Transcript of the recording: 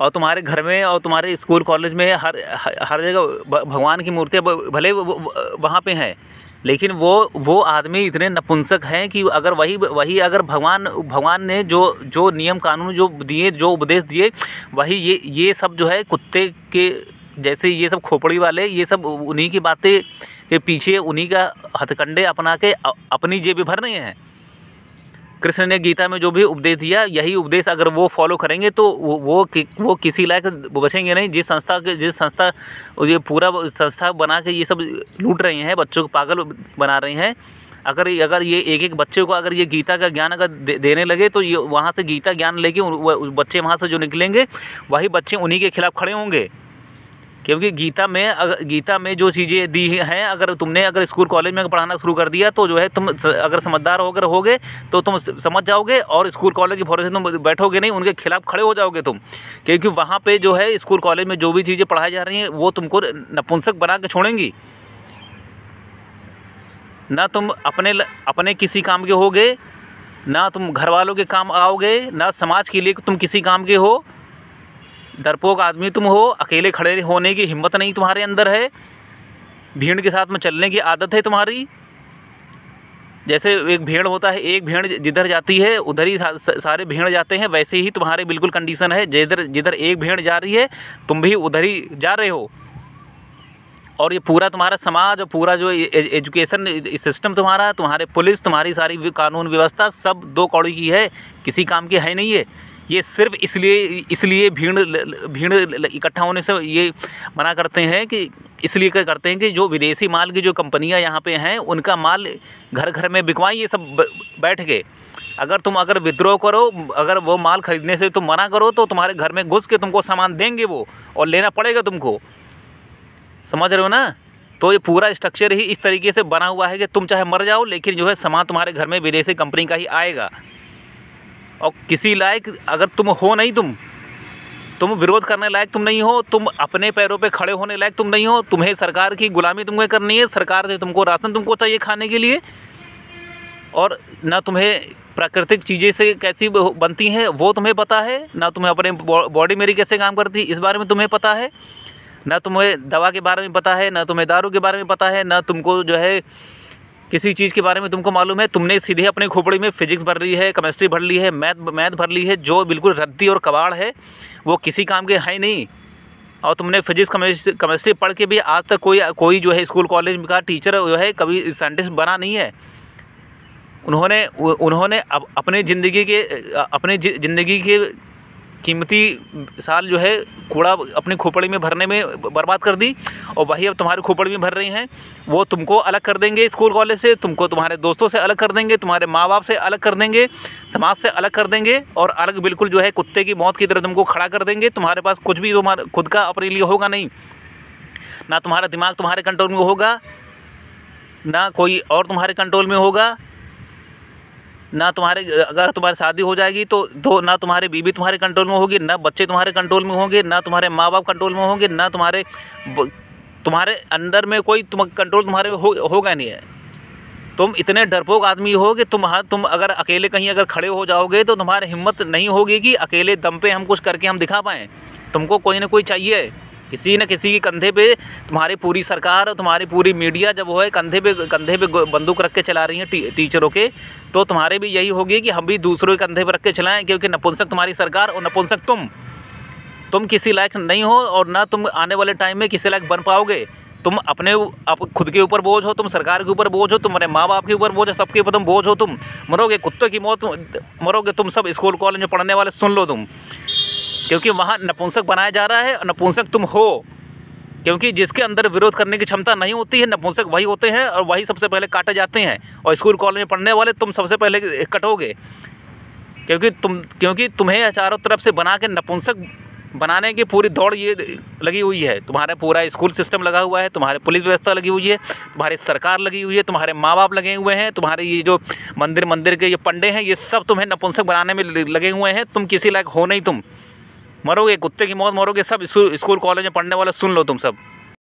और तुम्हारे घर में और तुम्हारे स्कूल कॉलेज में हर जगह भगवान की मूर्तियाँ भले वहाँ पे हैं, लेकिन वो आदमी इतने नपुंसक हैं कि अगर वही अगर भगवान ने जो नियम कानून जो दिए, जो उपदेश दिए, वही ये सब जो है कुत्ते के जैसे ये सब खोपड़ी वाले, ये सब उन्हीं की बातें के पीछे उन्हीं का हथकंडे अपना के अपनी जेब भर रहे हैं। कृष्ण ने गीता में जो भी उपदेश दिया, यही उपदेश अगर वो फॉलो करेंगे तो वो किसी लायक बचेंगे नहीं। जिस संस्था ये पूरा संस्था बना के ये सब लूट रहे हैं, बच्चों को पागल बना रहे हैं, अगर ये एक बच्चे को अगर ये गीता का ज्ञान अगर देने लगे तो ये वहाँ से गीता ज्ञान लेके बच्चे वहाँ से जो निकलेंगे वही बच्चे उन्हीं के खिलाफ़ खड़े होंगे। क्योंकि गीता में जो चीज़ें दी हैं, अगर तुमने स्कूल कॉलेज में पढ़ाना शुरू कर दिया तो जो है तुम अगर समझदार होगे तो तुम समझ जाओगे और स्कूल कॉलेज की भरोसे तुम बैठोगे नहीं, उनके खिलाफ़ खड़े हो जाओगे तुम। क्योंकि वहाँ पे जो है स्कूल कॉलेज में जो भी चीज़ें पढ़ाई जा रही हैं वो तुमको नपुंसक बना के छोड़ेंगी। ना तुम अपने किसी काम के होगे, ना तुम घर वालों के काम आओगे, ना समाज के लिए तुम किसी काम के हो। डरपोक आदमी तुम हो, अकेले खड़े होने की हिम्मत नहीं तुम्हारे अंदर है, भीड़ के साथ में चलने की आदत है तुम्हारी। जैसे एक भेड़ होता है, एक भेड़ जिधर जाती है उधर ही सारे भेड़ जाते हैं, वैसे ही तुम्हारे बिल्कुल कंडीशन है। जिधर एक भेड़ जा रही है तुम भी उधर ही जा रहे हो। और ये पूरा तुम्हारा समाज और पूरा जो एजुकेशन सिस्टम तुम्हारे पुलिस, तुम्हारी सारी कानून व्यवस्था सब दो कौड़ी की है, किसी काम की है नहीं है। ये सिर्फ इसलिए भीड़ इकट्ठा होने से ये मना करते हैं कि इसलिए क्या करते हैं कि जो विदेशी माल की जो कंपनियां यहाँ पे हैं उनका माल घर घर में बिकवाएं ये सब बैठ के। अगर विद्रोह करो, अगर वो माल खरीदने से तुम मना करो तो तुम्हारे घर में घुस के तुमको सामान देंगे वो, और लेना पड़ेगा तुमको। समझ रहे हो ना? तो ये पूरा स्ट्रक्चर ही इस तरीके से बना हुआ है कि तुम चाहे मर जाओ लेकिन जो है सामान तुम्हारे घर में विदेशी कंपनी का ही आएगा। और किसी लायक अगर तुम हो नहीं, तुम विरोध करने लायक तुम नहीं हो, तुम अपने पैरों पे खड़े होने लायक तुम नहीं हो, तुम्हें सरकार की गुलामी तुमको करनी है, सरकार से तुमको राशन तुमको चाहिए खाने के लिए, और ना तुम्हें प्राकृतिक चीज़ें से कैसी बनती हैं वो तुम्हें पता है, ना तुम्हें अपने बॉडी मेरी कैसे काम करती है इस बारे में तुम्हें पता है, ना तुम्हें दवा के बारे में पता है, ना तुम्हें दारू के बारे में पता है, ना तुमको जो है किसी चीज़ के बारे में तुमको मालूम है। तुमने सीधे अपने खोपड़ी में फिजिक्स भर ली है, केमिस्ट्री भर ली है, मैथ भर ली है, जो बिल्कुल रद्दी और कबाड़ है, वो किसी काम के है नहीं। और तुमने फिजिक्स केमिस्ट्री पढ़ के भी आज तक कोई जो है स्कूल कॉलेज का टीचर जो है कभी साइंटिस्ट बना नहीं है। उन्होंने अपने ज़िंदगी के कीमती साल जो है कूड़ा अपनी खोपड़ी में भरने में बर्बाद कर दी, और वही अब तुम्हारी खोपड़ी में भर रही हैं। वो तुमको अलग कर देंगे स्कूल कॉलेज से, तुमको तुम्हारे दोस्तों से अलग कर देंगे, तुम्हारे माँ बाप से अलग कर देंगे, समाज से अलग कर देंगे, और अलग बिल्कुल जो है कुत्ते की मौत की तरह तुमको खड़ा कर देंगे। तुम्हारे पास कुछ भी तुम्हारा खुद का अपने लिए होगा नहीं, ना तुम्हारा दिमाग तुम्हारे कंट्रोल में होगा, ना कोई और तुम्हारे कंट्रोल में होगा, ना अगर तुम्हारी शादी हो जाएगी तो ना तुम्हारी बीवी तुम्हारे कंट्रोल में होगी, ना बच्चे तुम्हारे कंट्रोल में होंगे, ना तुम्हारे माँ बाप कंट्रोल में होंगे, ना तुम्हारे अंदर में कोई कंट्रोल तुम्हारे होगा नहीं है। तुम इतने डरपोक आदमी हो कि तुम अगर अकेले कहीं अगर खड़े हो जाओगे तो तुम्हारी हिम्मत नहीं होगी कि अकेले दम पे हम कुछ करके हम दिखा पाएँ। तुमको कोई ना कोई चाहिए, किसी न किसी के कंधे पे तुम्हारी पूरी सरकार और तुम्हारी पूरी मीडिया जब वो है कंधे पे बंदूक रख के चला रही है टीचरों के, तो तुम्हारे भी यही होगी कि हम भी दूसरों के कंधे पर रख के चलाएं। क्योंकि नपुंसक तुम्हारी सरकार और नपुंसक तुम किसी लायक नहीं हो, और ना तुम आने वाले टाइम में किसी लायक बन पाओगे। तुम खुद के ऊपर बोझ हो, तुम सरकार के ऊपर बोझ हो, तुम्हारे माँ बाप के ऊपर बोझ हो, सबके ऊपर तुम बोझ हो। तुम मरोगे, कुत्ते की मौत मरोगे। तुम सब स्कूल कॉलेज में पढ़ने वाले सुन लो तुम, क्योंकि वहाँ नपुंसक बनाया जा रहा है, नपुंसक तुम हो। क्योंकि जिसके अंदर विरोध करने की क्षमता नहीं होती है, नपुंसक वही होते हैं और वही सबसे पहले काटे जाते हैं। और स्कूल कॉलेज में पढ़ने वाले तुम सबसे पहले कटोगे, क्योंकि तुम्हें चारों तरफ से बना के नपुंसक बनाने की पूरी दौड़ ये लगी हुई है। तुम्हारा पूरा स्कूल सिस्टम लगा हुआ है, तुम्हारी पुलिस व्यवस्था लगी हुई है, तुम्हारी सरकार लगी हुई है, तुम्हारे माँ बाप लगे हुए हैं, तुम्हारे ये जो मंदिर के ये पंडे हैं, ये सब तुम्हें नपुंसक बनाने में लगे हुए हैं। तुम किसी लायक हो नहीं, तुम मरोगे, कुत्ते की मौत मरोगे। सब स्कूल कॉलेज में पढ़ने वाले सुन लो तुम सब।